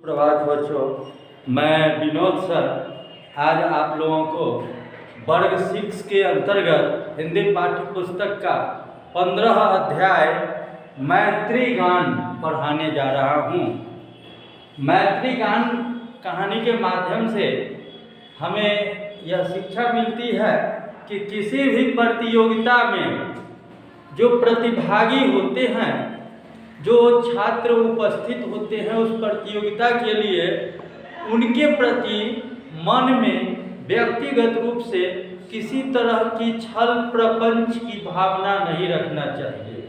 प्रभात बच्चों, मैं विनोद सर आज आप लोगों को वर्ग 6 के अंतर्गत हिंदी पाठ्य पुस्तक का 15 अध्याय मैत्री गान पढ़ाने जा रहा हूँ। मैत्री गान कहानी के माध्यम से हमें यह शिक्षा मिलती है कि किसी भी प्रतियोगिता में जो प्रतिभागी होते हैं, जो छात्र उपस्थित होते हैं उस प्रतियोगिता के लिए, उनके प्रति मन में व्यक्तिगत रूप से किसी तरह की छल प्रपंच की भावना नहीं रखना चाहिए।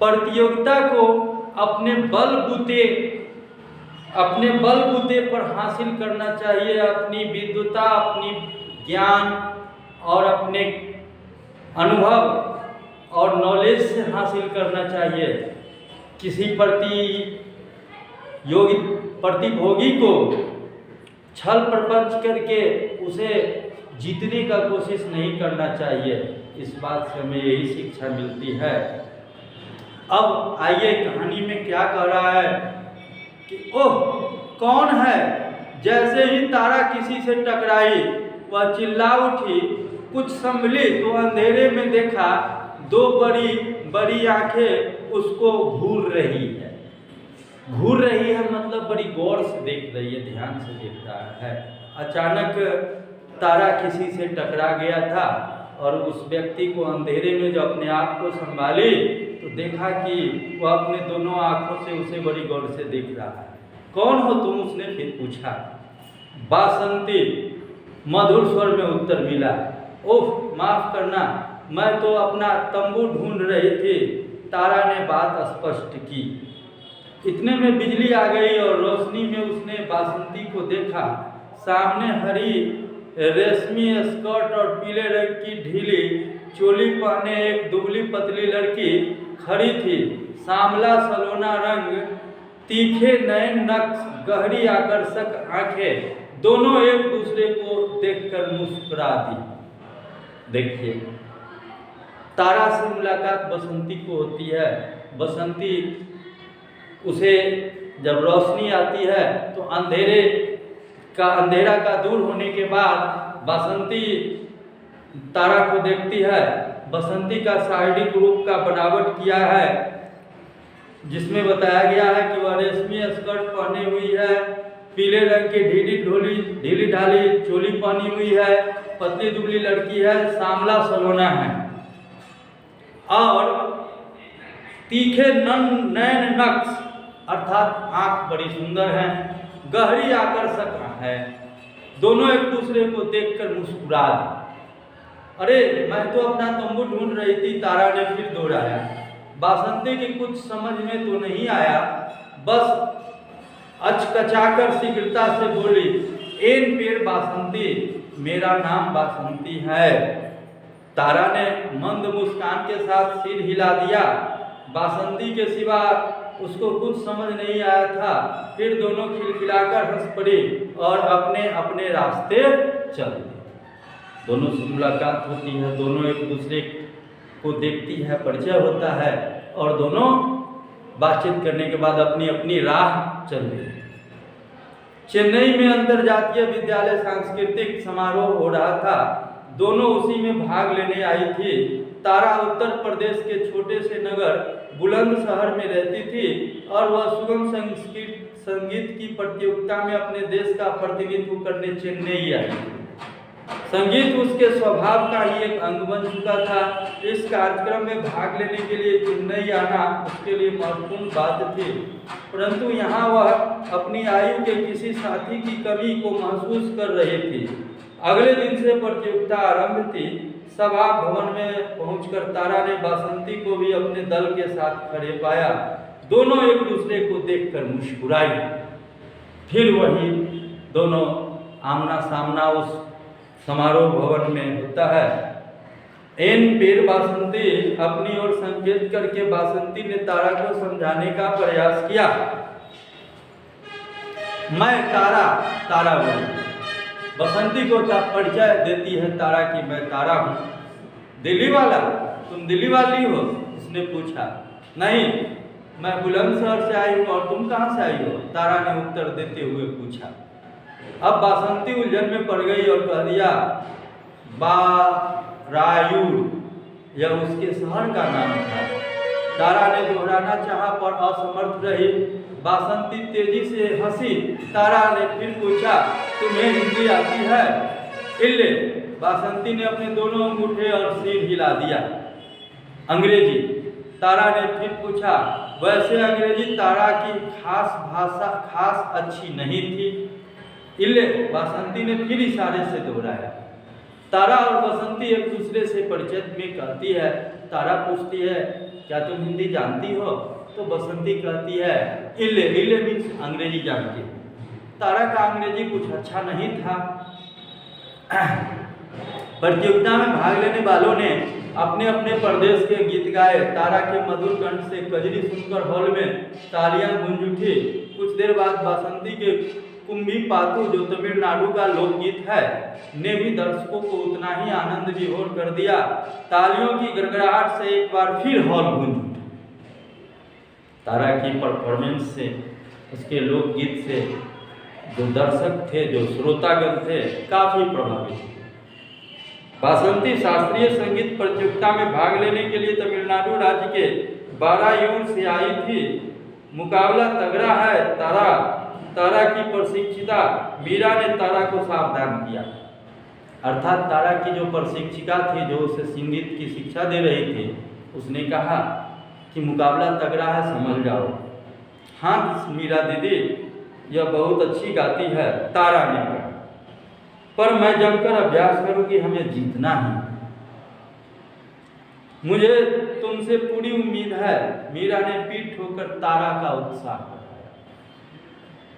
प्रतियोगिता को अपने बलबूते पर हासिल करना चाहिए। अपनी विद्वता, अपनी ज्ञान और अपने अनुभव और नॉलेज से हासिल करना चाहिए। किसी प्रतिभोगी को छल प्रपंच करके उसे जीतने का कोशिश नहीं करना चाहिए। इस बात से हमें यही शिक्षा मिलती है। अब आइए कहानी में क्या कह रहा है कि ओह कौन है। जैसे ही तारा किसी से टकराई वह चिल्ला उठी, कुछ संभली तो अंधेरे में देखा दो बड़ी बड़ी आंखें उसको घूर रही है मतलब बड़ी गौर से देख रही है, ध्यान से देख रहा है। अचानक तारा किसी से टकरा गया था और उस व्यक्ति को अंधेरे में जो अपने आप को संभाली तो देखा कि वह अपने दोनों आंखों से उसे बड़ी गौर से देख रहा है। कौन हो तुम, उसने फिर पूछा। बासंती, मधुर स्वर में उत्तर मिला। ओह माफ करना, मैं तो अपना तंबू ढूंढ रही थी, तारा ने बात स्पष्ट की। इतने में बिजली आ गई और रोशनी में उसने बासंती को देखा। सामने हरी रेशमी स्कर्ट और पीले रंग की ढीली चोली पहने एक दुबली पतली लड़की खड़ी थी। सांवला सलोना रंग, तीखे नयन नक्श, गहरी आकर्षक आंखें, दोनों एक दूसरे को देखकर मुस्कुरा दी। देखिए, तारा से मुलाकात बसंती को होती है। बसंती उसे जब रोशनी आती है तो अंधेरा का दूर होने के बाद बसंती तारा को देखती है। बसंती का शारीरिक रूप का बनावट किया है, जिसमें बताया गया है कि वह रेशमी स्कर्ट पहनी हुई है, पीले रंग की ढीली ढाली चोली पहनी हुई है, पतली दुबली लड़की है, सांवला सलोना है और तीखे नयन नक्श अर्थात आंख बड़ी सुंदर है, गहरी आकर्षक है। दोनों एक दूसरे को देखकर मुस्कुरा दी। अरे मैं तो अपना तंबू ढूंढ रही थी, तारा ने फिर दोहराया। बासंती की कुछ समझ में तो नहीं आया, बस अचकचाकर शीघ्रता से बोली, एन पेड़ बासंती, मेरा नाम बासंती है। तारा ने मंद मुस्कान के साथ सिर हिला दिया। बासंती के सिवा उसको कुछ समझ नहीं आया था। फिर दोनों खिलखिलाकर हंस पड़ी और अपने अपने रास्ते चल दिए। दोनों से मुलाकात होती है, दोनों एक दूसरे को देखती है, परिचय होता है और दोनों बातचीत करने के बाद अपनी अपनी राह चल दी। चेन्नई में अंतर जातीय विद्यालय सांस्कृतिक समारोह हो रहा था। दोनों उसी में भाग लेने आई थी। तारा उत्तर प्रदेश के छोटे से नगर बुलंद शहर में रहती थी और वह सुगम संगीत की प्रतियोगिता में अपने देश का प्रतिनिधित्व करने चेन्नई आई थी। संगीत उसके स्वभाव का ही एक अंग बन चुका था। इस कार्यक्रम में भाग लेने के लिए चेन्नई आना उसके लिए महत्वपूर्ण बात थी, परंतु यहाँ वह अपनी आयु के किसी साथी की कमी को महसूस कर रही थी। अगले दिन से प्रतियोगिता आरंभ थी। सभा भवन में पहुंचकर तारा ने बासंती को भी अपने दल के साथ खड़े पाया। दोनों एक दूसरे को देखकर मुस्कुराई। फिर वही दोनों आमना सामना उस समारोह भवन में होता है। एन पेड़ बासंती अपनी ओर संकेत करके बासंती ने तारा को समझाने का प्रयास किया। मैं तारा बोली। बसंती को परिचय देती है तारा कि मैं तारा हूँ। दिल्ली वाला, तुम दिल्ली वाली हो? उसने पूछा। नहीं, मैं बुलंदशहर से आई हूँ और तुम कहाँ से आई हो? तारा ने उत्तर देते हुए पूछा। अब बासंती उलझन में पड़ गई और कह दिया बारायूर, यह उसके शहर का नाम था। तारा ने दोहराना चाहा पर असमर्थ रही। बासंती तेजी से हंसी। तारा ने फिर पूछा, तुम्हें हिंदी आती है? इल्ले, बासंती ने अपने दोनों अंगूठे और सिर हिला दिया। अंग्रेजी, तारा ने फिर पूछा। वैसे अंग्रेजी तारा की खास अच्छी नहीं थी। इल्ले, बासंती ने फिर इशारे से दोहराया। तारा और बसंती एक दूसरे से परिचित में कहती है। तारा पूछती है, क्या तुम हिंदी जानती हो? तो बसंती कहती है, इल्ले मीन्स अंग्रेजी जानती है। तारा का अंग्रेजी कुछ अच्छा नहीं था। प्रतियोगिता में भाग लेने वालों ने अपने अपने प्रदेश के गीत गाए। तारा के मधुर कंठ से कजरी सुनकर हॉल में तालियां गूंज उठी। कुछ देर बाद बासंती के कुंभी पातू, जो तमिलनाडु का लोकगीत है, ने भी दर्शकों को उतना ही आनंद विभोर कर दिया। तालियों की गड़गड़ाहट से एक बार फिर हॉल गूंज उठा। तारा की परफॉर्मेंस से, उसके लोकगीत से जो दर्शक थे, जो श्रोतागण थे, काफी प्रभावित। बासंती शास्त्रीय संगीत प्रतियोगिता में भाग लेने के लिए तमिलनाडु राज्य के बारायूर से आई थी। मुकाबला तगड़ा है। तारा की प्रशिक्षिता मीरा ने तारा को सावधान किया। अर्थात तारा की जो प्रशिक्षिका थी, जो उसे संगीत की शिक्षा दे रही थी, उसने कहा कि मुकाबला तगड़ा है, समझ जाओ। हाँ मीरा दीदी, यह बहुत अच्छी गाती है, तारा ने कहा, पर मैं जमकर अभ्यास करूंगी, हमें जीतना ही। मुझे तुमसे पूरी उम्मीद है। मीरा ने पीठ ठोकर तारा का उत्साह बढ़ाया।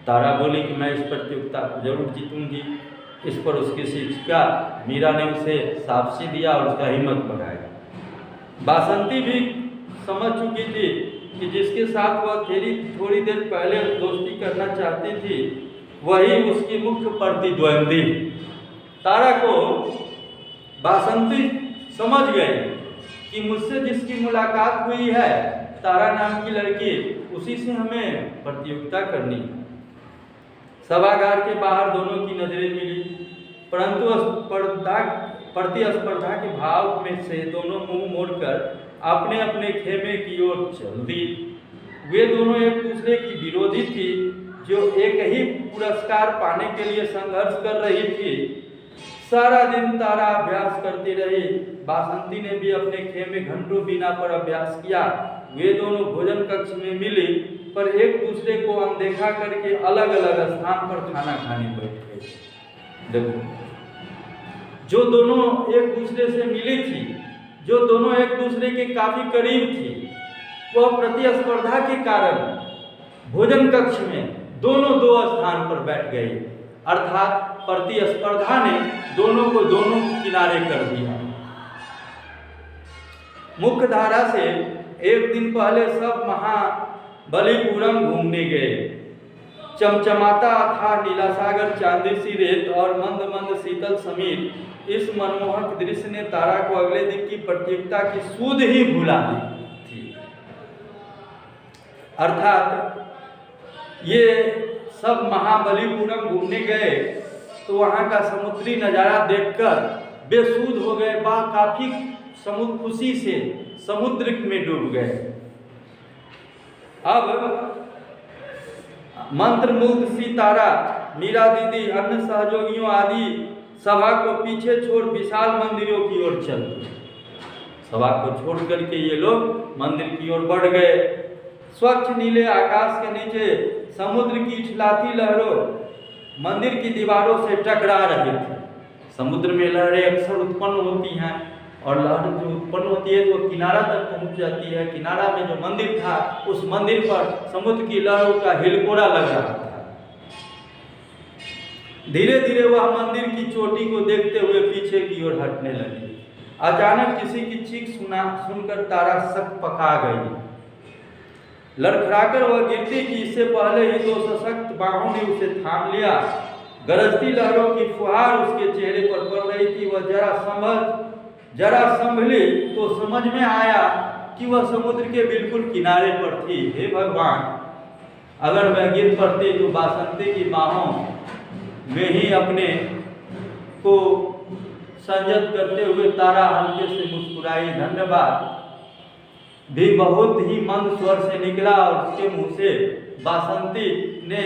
तारा बोली कि मैं इस प्रतियोगिता को जरूर जीतूंगी। इस पर उसकी शिक्षिका मीरा ने उसे शाबाशी दिया और उसका हिम्मत बढ़ाया। बासंती भी समझ चुकी थी कि जिसके साथ वह थोड़ी देर पहले दोस्ती करना चाहती थी, वही उसकी मुख्य प्रतिद्वंदी। तारा को बासंती समझ गई कि मुझसे जिसकी मुलाकात हुई है, तारा नाम की लड़की, उसी से हमें प्रतियोगिता करनी है। सभागार के बाहर दोनों की नजरें मिली, परंतु प्रतिस्पर्धा के भाव में से दोनों मुंह मोड़कर अपने अपने खेमे की ओर चल दी। वे दोनों एक दूसरे की विरोधी थी, जो एक ही पुरस्कार पाने के लिए संघर्ष कर रही थी। सारा दिन तारा अभ्यास करती रही। बासंती ने भी अपने खेमे घंटों बिना पर अभ्यास किया। वे दोनों भोजन कक्ष में मिली, पर एक दूसरे को अनदेखा करके अलग अलग स्थान पर खाना खाने बैठ गए। देखो, जो दोनों एक दूसरे से मिली थी, जो दोनों एक दूसरे के काफी करीब थी, वह प्रतिस्पर्धा के कारण भोजन कक्ष में दोनों दो स्थान पर बैठ गई। अर्थात प्रतिस्पर्धा ने दोनों को दोनों किनारे कर दिया। मुख्य धारा से एक दिन पहले सब महाबलीपुरम घूमने गए। चमचमाता था नीला सागर, चांदी सी रेत और मंद मंद शीतल समीर। इस मनमोहक दृश्य ने तारा को अगले दिन की प्रतियोगिता की सूध ही भुला दी थी। अर्थात ये सब महाबलीपुरम घूमने गए तो वहाँ का समुद्री नज़ारा देखकर बेसुध हो गए। काफी समुद्र खुशी से समुद्र में डूब गए। अब मंत्रमुग्ध सी तारा, मीरा दीदी, अन्य सहयोगियों आदि सभा को पीछे छोड़ विशाल मंदिरों की ओर चल दिए। सभा को छोड़ करके ये लोग मंदिर की ओर बढ़ गए। स्वच्छ नीले आकाश के नीचे समुद्र की छिलाती लहरों मंदिर की दीवारों से टकरा रही थी। समुद्र में लहरें अक्सर उत्पन्न होती हैं और लहर जो उत्पन्न होती है तो किनारा तक पहुंच जाती है। किनारा में जो मंदिर था, उस मंदिर पर समुद्र की लहरों का हिलकोरा लग रहा था। धीरे धीरे वह मंदिर की चोटी को देखते हुए पीछे की ओर हटने लगी। अचानक किसी की चीख सुनकर तारा सक पका गई। लड़खड़ाकर वह गिरती कि इससे पहले ही दो सशक्त बाहों ने उसे थाम लिया। गरजती लहरों की फुहार उसके चेहरे पर पड़ रही थी। वह जरा संभली तो समझ में आया कि वह समुद्र के बिल्कुल किनारे पर थी। हे भगवान, अगर वह गिर पड़ती तो बासंती की बाहों में ही अपने को संयत करते हुए तारा हल्के से मुस्कुराई। धन्यवाद भी बहुत ही मंद स्वर से निकला और उसके मुंह से। बासंती ने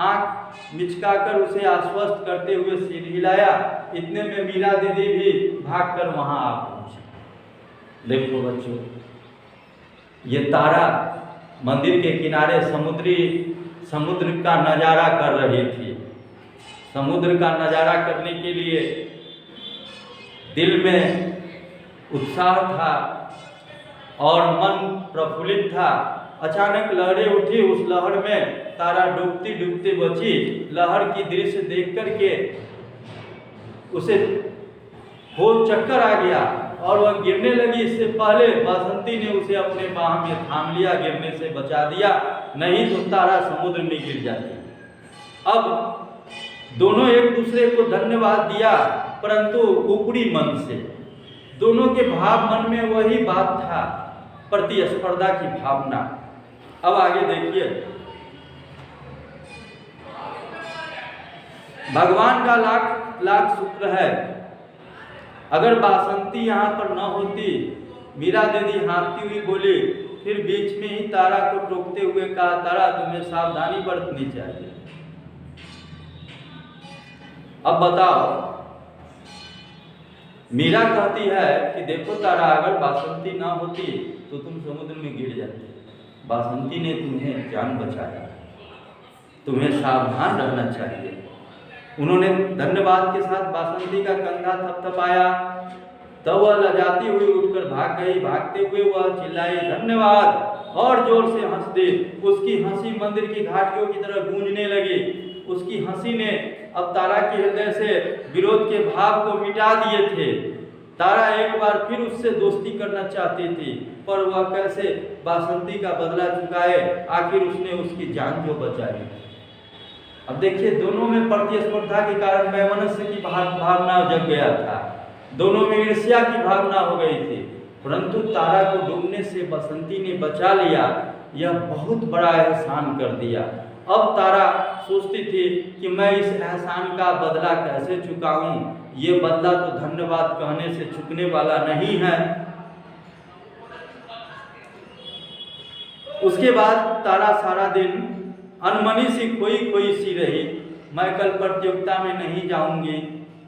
आंख मिचकाकर उसे आश्वस्त करते हुए सिर हिलाया। इतने में मीरा दीदी भी भागकर वहां आ पहुंची। देखो बच्चों, ये तारा मंदिर के किनारे समुद्र का नजारा कर रही थी। समुद्र का नजारा करने के लिए दिल में उत्साह था और मन प्रफुल्लित था। अचानक लहरें उठी। उस लहर में तारा डूबती डूबती बची। लहर की दृश्य देख करके उसे होश चक्कर आ गया और वह गिरने लगी। इससे पहले बासंती ने उसे अपने बाह में थाम लिया, गिरने से बचा दिया, नहीं तो तारा समुद्र में गिर जाती। अब दोनों एक दूसरे को धन्यवाद दिया, परंतु ऊपरी मन से। दोनों के भाव मन में वही बात था, प्रतिस्पर्धा की भावना। अब आगे देखिए, भगवान का लाख लाख शुक्र है, अगर बासंती यहाँ पर न होती। मीरा दीदी हाँफती हुई बोली। फिर बीच में ही तारा को टोकते हुए कहा, तारा तुम्हें सावधानी बरतनी चाहिए। अब बताओ, मीरा कहती है कि देखो तारा, अगर बासंती ना होती तो तुम समुद्र में गिर जाते। बासंती ने तुम्हें जान बचाया, तुम्हें सावधान रहना चाहिए। उन्होंने धन्यवाद के साथ बासंती का कंधा थपथपाया। तब वह लजाती हुई उठकर भाग गई। भागते हुए वह चिल्लाई, धन्यवाद, और जोर से हंस दी। उसकी हंसी मंदिर की घाटियों की तरह गूंजने लगी। उसकी हंसी ने अब तारा के हृदय से विरोध के भाव को मिटा दिए थे। तारा एक बार फिर उससे दोस्ती करना चाहती थी, पर वह कैसे बासंती का बदला चुकाए। आखिर उसने उसकी जान जो बचाई। अब देखिए, दोनों में प्रतिस्पर्धा के कारण वैमनस्य की भावना जग गया था। दोनों में ईर्ष्या की भावना हो गई थी, परंतु तारा को डूबने से बासंती ने बचा लिया। यह बहुत बड़ा एहसान कर दिया। अब तारा सोचती थी कि मैं इस एहसान का बदला कैसे चुकाऊं। ये बदला तो धन्यवाद कहने से चुकने वाला नहीं है। उसके बाद तारा सारा दिन अनमनी सी खोई खोई सी रही। मैं कल प्रतियोगिता में नहीं जाऊंगी।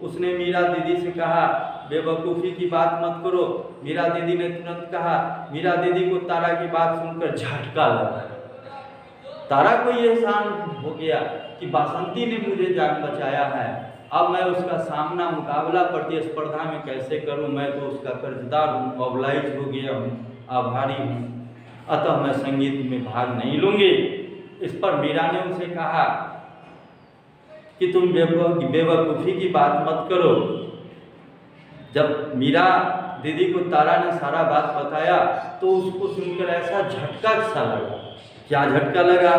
उसने मीरा दीदी से कहा, बेवकूफ़ी की बात मत करो। मीरा दीदी ने तुरंत कहा। मीरा दीदी को तारा की बात सुनकर झटका लगा। तारा को ये एहसान हो गया कि बासंती ने मुझे जान बचाया है। अब मैं उसका सामना, मुकाबला प्रतिस्पर्धा में कैसे करूं। मैं तो उसका कर्जदार हूँ, ऑब्लाइज हो गया हूँ, आभारी हूँ। अतः मैं संगीत में भाग नहीं लूंगी। इस पर मीरा ने उसे कहा कि तुम बेवकूफ़ी की बात मत करो। जब मीरा दीदी को तारा ने सारा बात बताया तो उसको सुनकर ऐसा झटका सा लगा। क्या झटका लगा?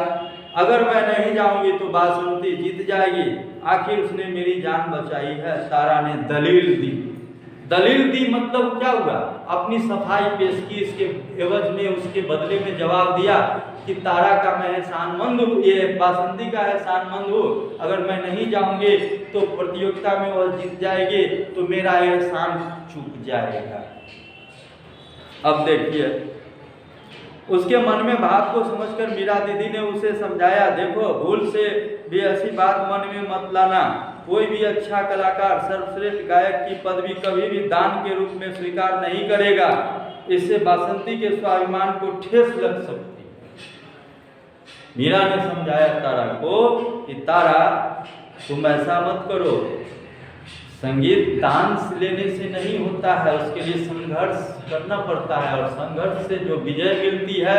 अगर मैं नहीं जाऊंगी तो बासंती जीत जाएगी। आखिर उसने मेरी जान बचाई है। तारा ने दलील दी। दलील दी मतलब क्या हुआ? अपनी सफाई पेश की। इसके एवज में, उसके बदले में जवाब दिया कि तारा का मैं एहसानमंद हूँ, ये बासंती का एहसानमंद हूँ। अगर मैं नहीं जाऊंगी तो प्रतियोगिता में वह जीत जाएगी, तो मेरा एहसान चूक जाएगा। अब देखिए, उसके मन में भाव को समझकर मीरा दीदी ने उसे समझाया, देखो भूल से भी ऐसी बात मन में मत लाना। कोई भी अच्छा कलाकार सर्वश्रेष्ठ गायक की पदवी कभी भी दान के रूप में स्वीकार नहीं करेगा। इससे बासंती के स्वाभिमान को ठेस लग सकती। मीरा ने समझाया तारा को कि तारा, तुम ऐसा मत करो। संगीत डांस लेने से नहीं होता है, उसके लिए संघर्ष करना पड़ता है, और संघर्ष से जो विजय मिलती है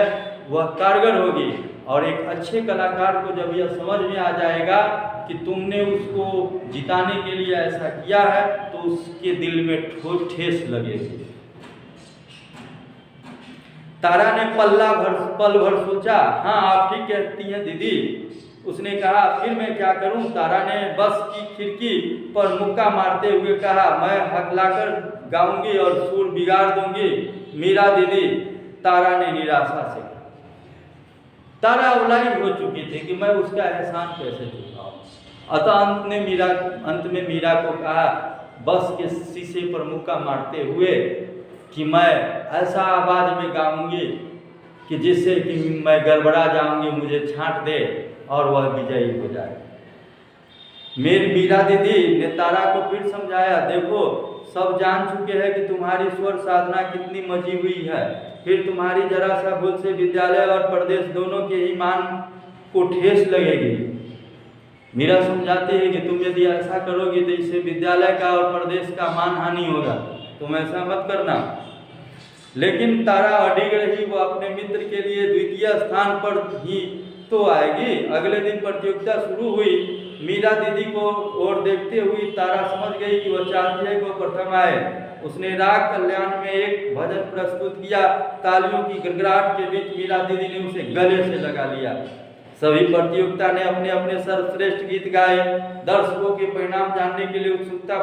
वह कारगर होगी। और एक अच्छे कलाकार को जब यह समझ में आ जाएगा कि तुमने उसको जिताने के लिए ऐसा किया है, तो उसके दिल में ठेस लगेगी। तारा ने पल भर सोचा। हाँ, आप ठीक कहती हैं दीदी। उसने कहा, फिर मैं क्या करूं? तारा ने बस की खिड़की पर मुक्का मारते हुए कहा, मैं हकलाकर गाऊंगी और सुर बिगाड़ दूंगी। मीरा दीदी, तारा ने निराशा से कहा। तारा अवलाई हो चुकी थी कि मैं उसका एहसान कैसे चुकाऊं। अतः अंत में मीरा को कहा, बस के शीशे पर मुक्का मारते हुए, कि मैं ऐसा आवाज में गाऊंगी कि जिससे कि मैं गड़बड़ा जाऊंगी, मुझे छांट दे और वह विजयी हो जाए। मेरी मीरा दीदी ने तारा को फिर समझाया, देखो सब जान चुके हैं कि तुम्हारी स्वर साधना कितनी मजी हुई है, फिर तुम्हारी जरा सा भूल से विद्यालय और प्रदेश दोनों के ही मान को ठेस लगेगी। मीरा समझाती है कि तुम यदि ऐसा करोगे तो इससे विद्यालय का और प्रदेश का मान हानि होगा, तुम ऐसा मत करना। लेकिन तारा अडिग रही, वो अपने मित्र के लिए द्वितीय स्थान पर ही तो आएगी। अगले दिन प्रतियोगिता शुरू हुई। मीरा दीदी को और देखते हुए तारा समझ गई कि वह चाहती है कि वो प्रथम आए। उसने राग कल्याण में एक भजन प्रस्तुत किया। तालियों की गड़गड़ाहट के बीच मीरा दीदी ने उसे गले से लगा लिया। सभी प्रतियोगिता ने अपने अपने सर्वश्रेष्ठ गीत गाए। दर्शकों के परिणाम जानने के लिए उत्सुकता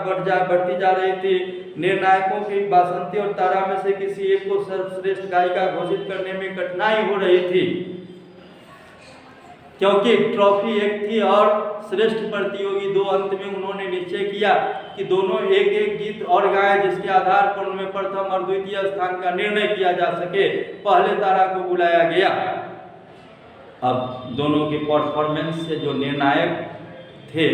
बढ़ती जा रही थी। निर्णायकों की बासंती और तारा में से किसी एक को सर्वश्रेष्ठ गायिका घोषित करने में कठिनाई हो रही थी, क्योंकि ट्रॉफी एक थी और श्रेष्ठ प्रतियोगी दो। अंत में उन्होंने निश्चय किया कि दोनों एक एक गीत और गाएं, जिसके आधार पर उनमें प्रथम और द्वितीय स्थान का निर्णय किया जा सके। पहले तारा को बुलाया गया। अब दोनों के परफॉर्मेंस से जो निर्णायक थे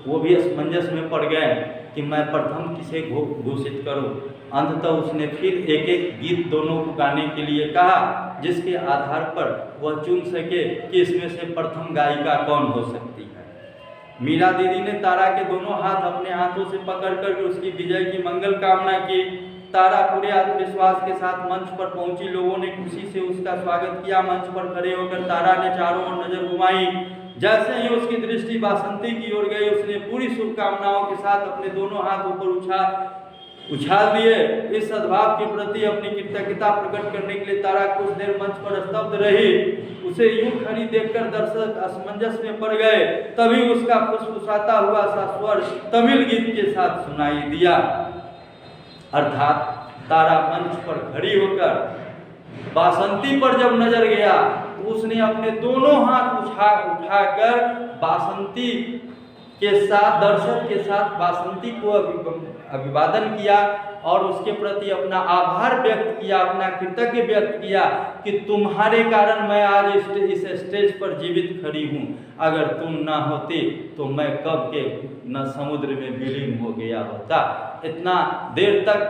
वो भी असमंजस में पड़ गए कि मैं प्रथम किसे घोषित करूं। अंततः उसने फिर एक एक गीत दोनों को गाने के लिए कहा, जिसके आधार पर वह चुन सके कि इसमें से प्रथम गायिका कौन हो सकती है। मीरा दीदी ने तारा के दोनों हाथ अपने हाथों से पकड़कर उसकी विजय की मंगल कामना की। तारा पूरे आत्मविश्वास के साथ मंच पर पहुंची। लोगों ने खुशी से उसका स्वागत किया। मंच पर खड़े होकर तारा ने चारों ओर नजर घुमाई। जैसे ही उसकी दृष्टि बासंती की ओर गई, उसने पूरी शुभकामनाओं के साथ अपने दोनों हाथ ऊपर उछाल दिए। इस सद्भाव के प्रति अपनी कृतज्ञता प्रकट करने के लिए तारा कुछ देर मंच पर स्तब्ध रही। उसे यूं खड़ी देखकर दर्शक असमंजस में पड़ गए। तभी उसका फुसफुसाता हुआ सा स्वर तमिल गीत के साथ सुनाई दिया। अर्थात तारा मंच पर खड़ी होकर बासंती पर जब नजर गया तो उसने अपने दोनों हाथ उठाकर बासंती के साथ, दर्शक के साथ बासंती को अभिवादन किया और उसके प्रति अपना आभार व्यक्त किया, अपना कृतज्ञ व्यक्त किया कि तुम्हारे कारण मैं आज इस स्टेज पर जीवित खड़ी हूँ। अगर तुम ना होते तो मैं कब के न समुद्र में विलीन हो गया होता। इतना देर तक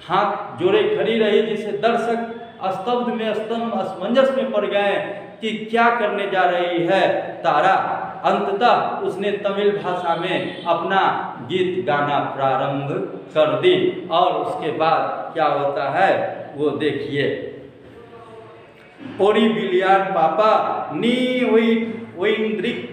हाथ जोड़े खड़ी रही, जिसे दर्शक स्तब्ध में असमंजस में पड़ गए कि क्या करने जा रही है तारा। अंततः उसने तमिल भाषा में अपना गीत गाना प्रारंभ कर दी और उसके बाद क्या होता है वो देखिए। ओरी बिलियार पापा नी ओइंद्रिक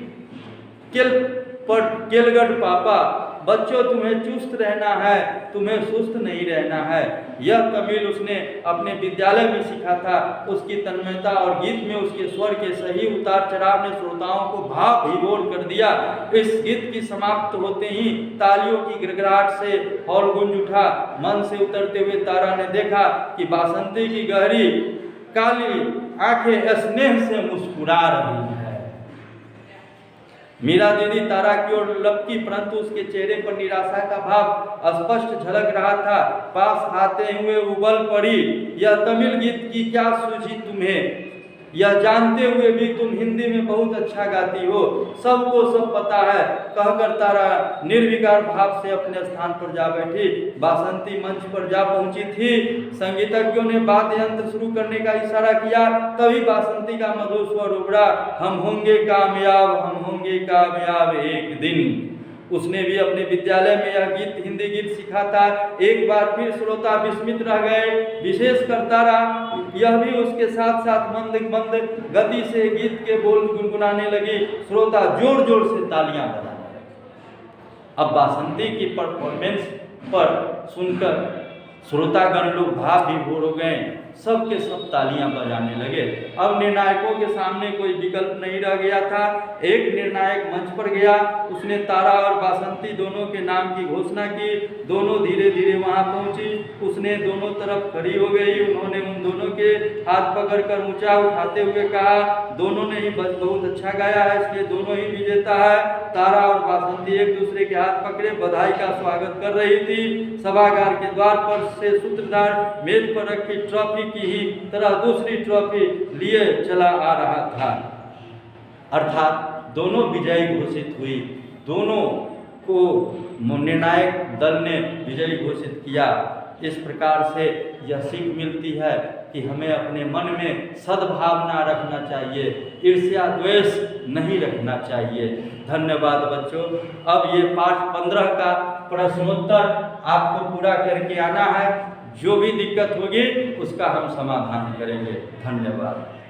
केलगढ़ पापा, बच्चों तुम्हें चुस्त रहना है, तुम्हें सुस्त नहीं रहना है। यह तमिल उसने अपने विद्यालय में सीखा था। उसकी तन्मयता और गीत में उसके स्वर के सही उतार चढ़ाव ने श्रोताओं को भाव विभोर कर दिया। इस गीत की समाप्त होते ही तालियों की गिड़गिड़ाहट से हॉल गूंज उठा। मन से उतरते हुए तारा ने देखा कि बासंती की गहरी काली आंखें स्नेह से मुस्कुरा रही है। मीरा दीदी तारा की ओर लपकी, परंतु उसके चेहरे पर निराशा का भाव स्पष्ट झलक रहा था। पास आते हुए उबल पड़ी, यह तमिल गीत की क्या सूझी तुम्हें? यह जानते हुए भी तुम हिंदी में बहुत अच्छा गाती हो, सबको सब पता है। कहकर तारा निर्विकार भाव से अपने स्थान पर जा बैठी। बासंती मंच पर जा पहुंची थी। संगीतज्ञों ने वाद्य यंत्र शुरू करने का इशारा किया। तभी बासंती का मधुर स्वर उभरा, हम होंगे कामयाब, हम होंगे कामयाब एक दिन। उसने भी अपने विद्यालय में यह गीत, हिंदी गीत सीखा था। एक बार फिर श्रोता विस्मित रह गए, विशेषकर तारा। यह भी उसके साथ साथ मंद गति से गीत के बोल गुनगुनाने लगी। श्रोता जोर जोर से तालियां बजाने लगे। अब बासंती की परफॉर्मेंस पर सुनकर श्रोतागण लोग भाव विभोर हो गए। सबके सब तालियां बजाने लगे। अब निर्णायकों के सामने कोई विकल्प नहीं रह गया था। एक निर्णायक मंच पर गया, उसने तारा और बासंती दोनों के नाम की घोषणा की। दोनों धीरे धीरे वहां पहुंची, उसने दोनों तरफ खड़ी हो गई। उन्होंने उन दोनों के हाथ पकड़कर ऊंचा उठाते हुए कहा, दोनों ने ही बहुत अच्छा गाया है, इसलिए दोनों ही विजेता है। तारा और बासंती एक दूसरे के हाथ पकड़े बधाई का स्वागत कर रही थी। सभागार के द्वार पर से सूत्रधार मेज पर रखी ट्रॉफी की ही तरह दूसरी ट्रॉफी लिए चला आ रहा था। अर्थात दोनों विजयी घोषित हुई, दोनों को निर्णायक दल ने विजयी घोषित किया। इस प्रकार से यह सीख मिलती है कि हमें अपने मन में सद्भावना रखना चाहिए, ईर्ष्या द्वेष नहीं रखना चाहिए। धन्यवाद बच्चों। अब ये पाठ 15 का प्रश्नोत्तर आपको पूरा करके आना है। जो भी दिक्कत होगी उसका हम समाधान करेंगे। धन्यवाद।